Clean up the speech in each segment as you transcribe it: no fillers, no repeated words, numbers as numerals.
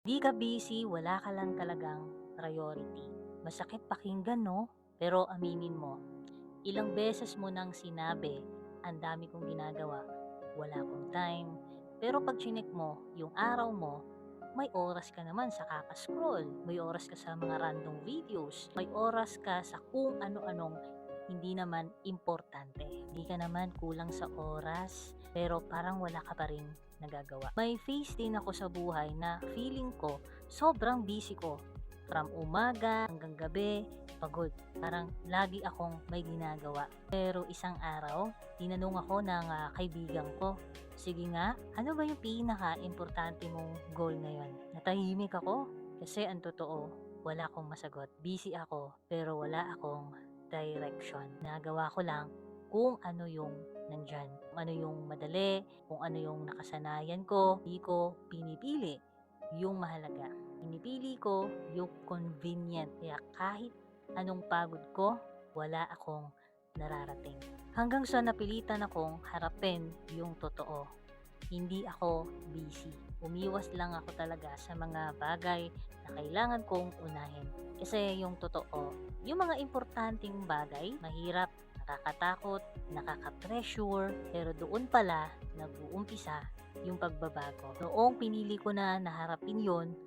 Di ka busy, wala ka lang talagang priority. Masakit pakinggan, no? Pero aminin mo, ilang beses mo nang sinabi, ang dami kong ginagawa, wala akong time. Pero pag chinek mo, yung araw mo, may oras ka naman sa kakascroll, may oras ka sa mga random videos, may oras ka sa kung ano-anong hindi naman importante. Hindi ka naman kulang sa oras, pero parang wala ka pa rin nagagawa. May phase din ako sa buhay na feeling ko sobrang busy ko. From umaga hanggang gabi, pagod. Parang lagi akong may ginagawa. Pero isang araw, tinanong ako ng kaibigan ko, sige nga, ano ba yung pinaka-importante mong goal ngayon? Natahimik ako kasi ang totoo, wala akong masagot. Busy ako pero wala akong direction. Nagawa ko lang kung ano yung nandyan. Kung ano yung madali, kung ano yung nakasanayan ko, di ko pinipili yung mahalaga. Pinipili ko yung convenient. Kaya kahit anong pagod ko, wala akong nararating. Hanggang sa napilitan akong harapin yung totoo. Hindi ako busy. Umiwas lang ako talaga sa mga bagay na kailangan kong unahin. Kasi yung totoo, yung mga importanteng bagay, mahirap, nakakatakot, nakaka-pressure, pero doon pala nag-uumpisa yung pagbabago. Noong pinili ko na naharapin yon,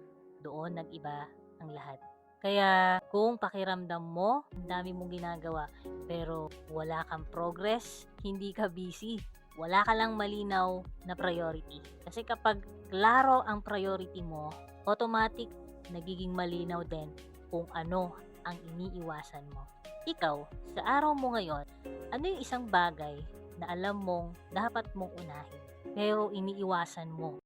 doon nag-iba ang lahat. Kaya kung pakiramdam mo, ang dami mong ginagawa, pero wala kang progress, hindi ka busy. Wala ka lang malinaw na priority. Kasi kapag klaro ang priority mo, automatic nagiging malinaw din kung ano ang iniiwasan mo. Ikaw, sa araw mo ngayon, ano yung isang bagay na alam mong dapat mong unahin, pero iniiwasan mo?